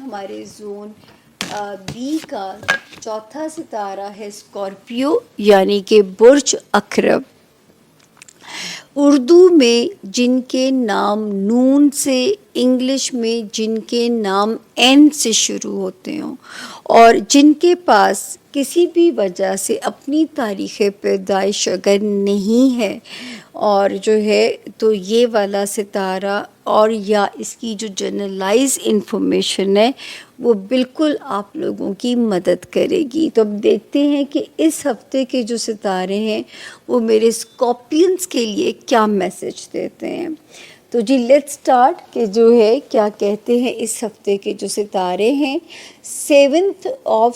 ہمارے zone be کا چوتھا ستارہ ہے اسکارپیو یعنی کہ برج عقرب. اردو میں جن کے نام نون سے، انگلش میں جن کے نام این سے شروع ہوتے ہوں اور جن کے پاس کسی بھی وجہ سے اپنی تاریخ پیدائش اگر نہیں ہے اور جو ہے تو یہ والا ستارہ اور یا اس کی جو جنرلائز انفارمیشن ہے وہ بالکل آپ لوگوں کی مدد کرے گی. تو اب دیکھتے ہیں کہ اس ہفتے کے جو ستارے ہیں وہ میرے اسکارپینس کے لیے کیا میسج دیتے ہیں. تو جی لیٹس سٹارٹ کہ جو ہے کیا کہتے ہیں اس ہفتے کے جو ستارے ہیں. 7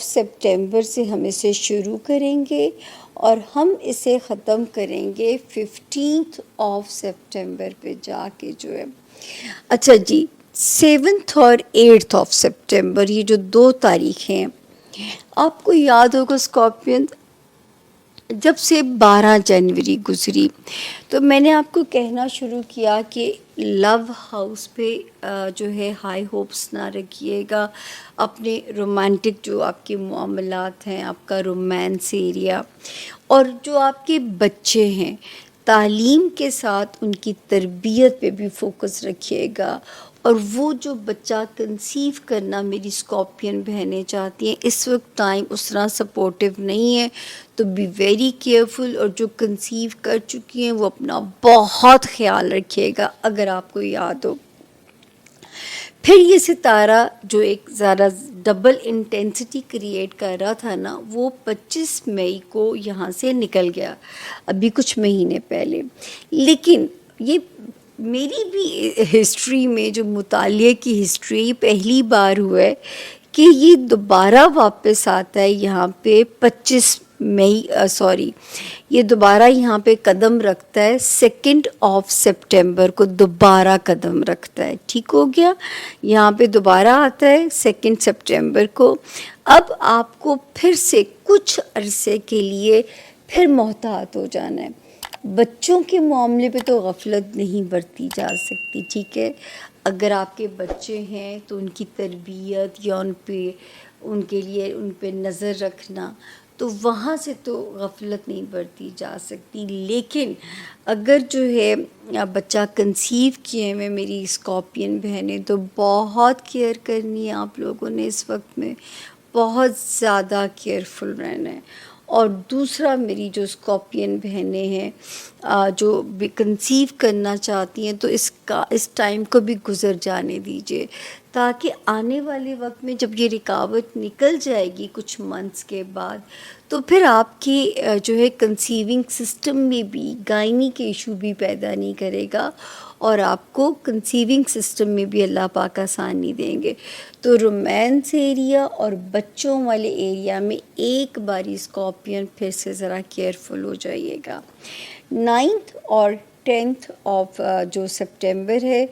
سپٹمبر سے ہم اسے شروع کریں گے اور ہم اسے ختم کریں گے 15 سپٹمبر پہ جا کے جو ہے. اچھا جی 7 اور 8 سپٹمبر یہ جو 2 تاریخیں ہیں آپ کو یاد ہوگا اسکارپین جب سے 12 جنوری گزری تو میں نے آپ کو کہنا شروع کیا کہ لو ہاؤس پہ جو ہے ہائی ہوپس نہ رکھیے گا. اپنے رومانٹک جو آپ کے معاملات ہیں، آپ کا رومانس ایریا اور جو آپ کے بچے ہیں تعلیم کے ساتھ ان کی تربیت پہ بھی فوکس رکھیے گا. اور وہ جو بچہ کنسیو کرنا میری اسکارپین بہنیں چاہتی ہیں اس وقت ٹائم اس طرح سپورٹیو نہیں ہے تو بی ویری کیئرفل. اور جو کنسیو کر چکی ہیں وہ اپنا بہت خیال رکھیے گا. اگر آپ کو یاد ہو پھر یہ ستارہ جو ایک ذرا ڈبل انٹینسٹی کریٹ کر رہا تھا نا وہ 25 مئی کو یہاں سے نکل گیا ابھی کچھ مہینے پہلے. لیکن یہ میری بھی ہسٹری میں جو مطالعے کی ہسٹری پہلی بار ہوا ہے کہ یہ دوبارہ واپس آتا ہے یہاں پہ 25 مئی یہ دوبارہ یہاں پہ قدم رکھتا ہے 2 سپٹمبر کو دوبارہ قدم رکھتا ہے. ٹھیک ہو گیا، یہاں پہ دوبارہ آتا ہے 2 سپٹمبر کو. اب آپ کو پھر سے کچھ عرصے کے لیے پھر محتاط ہو جانا ہے. بچوں کے معاملے پہ تو غفلت نہیں برتی جا سکتی. ٹھیک ہے، اگر آپ کے بچے ہیں تو ان کی تربیت یا ان کے لیے ان پہ نظر رکھنا تو وہاں سے تو غفلت نہیں برتی جا سکتی. لیکن اگر جو ہے بچہ کنسیو کیے ہوئے میری اسکارپین بہنیں تو بہت کیئر کرنی ہے آپ لوگوں نے. اس وقت میں بہت زیادہ کیئرفل رہنا ہے. اور دوسرا میری جو اسکارپین بہنیں ہیں جو بھی کنسیو کرنا چاہتی ہیں تو اس ٹائم کو بھی گزر جانے دیجیے تاکہ آنے والے وقت میں جب یہ رکاوٹ نکل جائے گی کچھ منتھس کے بعد تو پھر آپ کی جو ہے کنسیونگ سسٹم میں بھی گائنی کے ایشو بھی پیدا نہیں کرے گا اور آپ کو کنسیونگ سسٹم میں بھی اللہ پاک آسانی دیں گے. تو رومانس ایریا اور بچوں والے ایریا میں ایک باری اسکارپین پھر سے ذرا کیئرفل ہو جائیے گا. 9 اور 10 جو سپٹمبر ہے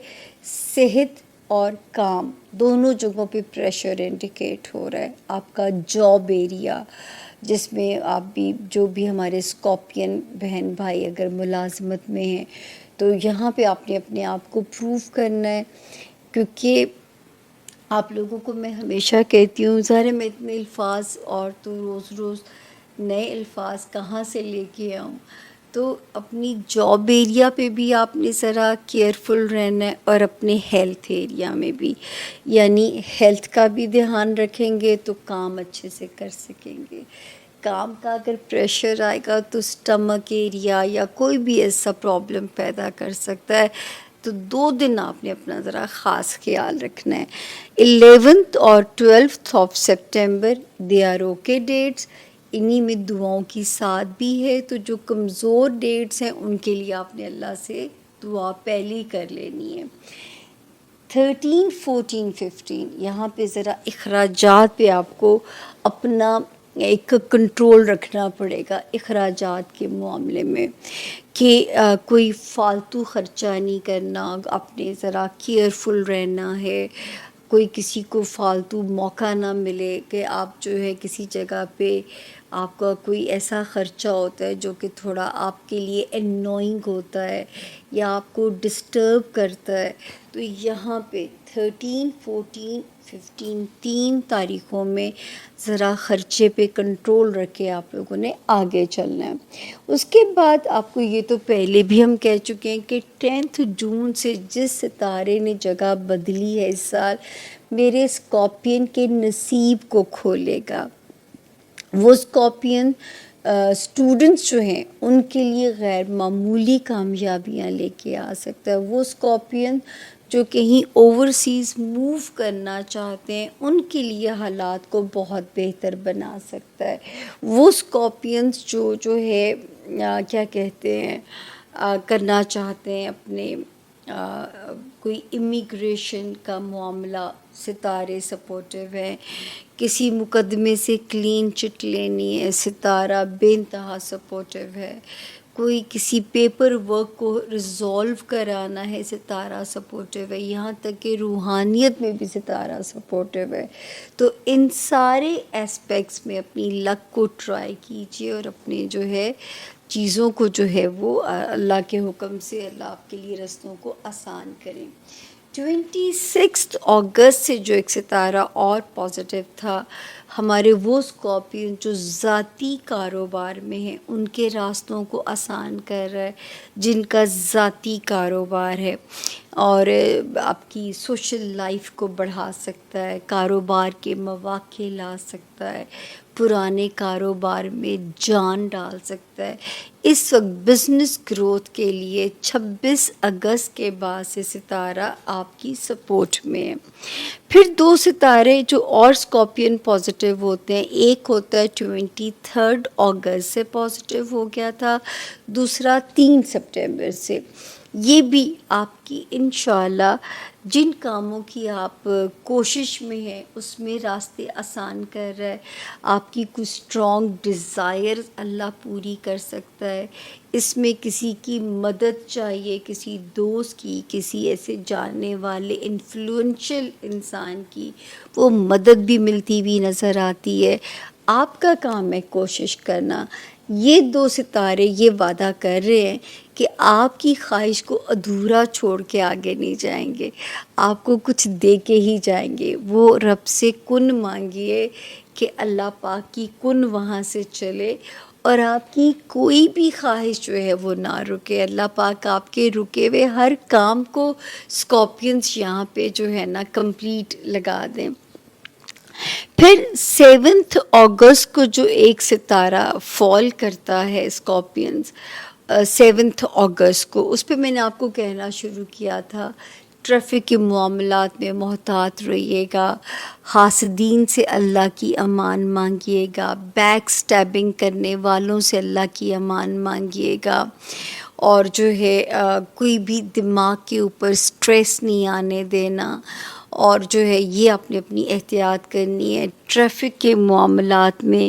صحت اور کام دونوں جگہوں پہ پریشر انڈیکیٹ ہو رہا ہے. آپ کا جاب ایریا جس میں آپ بھی جو بھی ہمارے اسکارپین بہن بھائی اگر ملازمت میں ہیں تو یہاں پہ آپ نے اپنے آپ کو پروو کرنا ہے. کیونکہ آپ لوگوں کو میں ہمیشہ کہتی ہوں ظاہر میں اتنے الفاظ اور تو روز روز نئے الفاظ کہاں سے لے کے آؤں. تو اپنی جاب ایریا پہ بھی آپ نے ذرا کیئرفل رہنا ہے اور اپنے ہیلتھ ایریا میں بھی، یعنی ہیلتھ کا بھی دھیان رکھیں گے تو کام اچھے سے کر سکیں گے. کام کا اگر پریشر آئے گا تو اسٹمک ایریا یا کوئی بھی ایسا پرابلم پیدا کر سکتا ہے. تو 2 دن آپ نے اپنا ذرا خاص خیال رکھنا ہے. 11 اور 12 September they are okay dates. انہی میں دعاؤں کی ساتھ بھی ہے تو جو کمزور ڈیٹس ہیں ان کے لیے آپ نے اللہ سے دعا پہلی کر لینی ہے. 13 14 15 یہاں پہ ذرا اخراجات پہ آپ کو اپنا ایک کنٹرول رکھنا پڑے گا اخراجات کے معاملے میں کہ کوئی فالتو خرچہ نہیں کرنا. اپنے ذرا کیئرفل رہنا ہے. کوئی کسی کو فالتو موقع نہ ملے کہ آپ جو ہے کسی جگہ پہ آپ کا کوئی ایسا خرچہ ہوتا ہے جو کہ تھوڑا آپ کے لیے انوائنگ ہوتا ہے یا آپ کو ڈسٹرب کرتا ہے، تو یہاں پہ 13، 14، 15 تین تاریخوں میں ذرا خرچے پہ کنٹرول رکھ کے آپ لوگوں نے آگے چلنا ہے۔ اس کے بعد آپ کو یہ تو پہلے بھی ہم کہہ چکے ہیں کہ 10 جون سے جس ستارے نے جگہ بدلی ہے اس سال، میرے اسکارپین کے نصیب کو کھولے گا۔ وہ اسکارپین اسٹوڈنٹس جو ہیں ان کے لیے غیر معمولی کامیابیاں لے کے آ سکتا ہے۔ وہ اسکارپین جو کہیں اوورسیز موو کرنا چاہتے ہیں ان کے لیے حالات کو بہت بہتر بنا سکتا ہے۔ وہ اسکارپینس جو ہے کیا کہتے ہیں کرنا چاہتے ہیں اپنے کوئی امیگریشن کا معاملہ، ستارے سپورٹیو ہے۔ کسی مقدمے سے کلین چٹ لینی ہے، ستارہ بے انتہا سپورٹیو ہے۔ کوئی کسی پیپر ورک کو ریزولو کرانا ہے، ستارہ سپورٹیو ہے۔ یہاں تک کہ روحانیت میں بھی ستارہ سپورٹیو ہے۔ تو ان سارے اسپیکٹس میں اپنی لک کو ٹرائی کیجیے اور اپنے جو ہے چیزوں کو جو ہے وہ اللہ کے حکم سے اللہ آپ کے لیے رستوں کو آسان کریں۔ 26 اگست سے جو ایک ستارہ اور پازیٹیو تھا، ہمارے وہ اسکارپین جو ذاتی کاروبار میں ہیں ان کے راستوں کو آسان کر رہا ہے، جن کا ذاتی کاروبار ہے، اور آپ کی سوشل لائف کو بڑھا سکتا ہے، کاروبار کے مواقع لا سکتا ہے، پرانے کاروبار میں جان ڈال سکتا ہے۔ اس وقت بزنس گروتھ کے لیے 26 اگست کے بعد سے ستارہ آپ کی سپورٹ میں ہے۔ پھر دو ستارے جو اور اسکارپین پازیٹیو ہوتے ہیں، ایک ہوتا ہے 23 اگست سے پازیٹیو ہو گیا تھا، دوسرا 3 سپٹمبر سے۔ یہ بھی آپ کی انشاءاللہ جن کاموں کی آپ کوشش میں ہیں اس میں راستے آسان کر رہا ہے۔ آپ کی کچھ اسٹرانگ ڈیزائر اللہ پوری کر سکتا ہے۔ اس میں کسی کی مدد چاہیے، کسی دوست کی، کسی ایسے جاننے والے انفلوئنشل انسان کی، وہ مدد بھی ملتی ہوئی نظر آتی ہے۔ آپ کا کام ہے کوشش کرنا۔ یہ دو ستارے یہ وعدہ کر رہے ہیں کہ آپ کی خواہش کو ادھورا چھوڑ کے آگے نہیں جائیں گے، آپ کو کچھ دے کے ہی جائیں گے۔ وہ رب سے کن مانگیے کہ اللہ پاک کی کن وہاں سے چلے اور آپ کی کوئی بھی خواہش جو ہے وہ نہ رکے۔ اللہ پاک آپ کے رکے ہوئے ہر کام کو اسکارپینس یہاں پہ جو ہے نا کمپلیٹ لگا دیں۔ پھر 7 اگست کو جو ایک ستارہ فال کرتا ہے اسکارپینس، 7 اگست کو، اس پہ میں نے آپ کو کہنا شروع کیا تھا ٹریفک کے معاملات میں محتاط رہیے گا، حاسدین سے اللہ کی امان مانگیے گا، بیک سٹیبنگ کرنے والوں سے اللہ کی امان مانگیے گا، اور جو ہے کوئی بھی دماغ کے اوپر سٹریس نہیں آنے دینا، اور جو ہے یہ آپ نے اپنی احتیاط کرنی ہے ٹریفک کے معاملات میں۔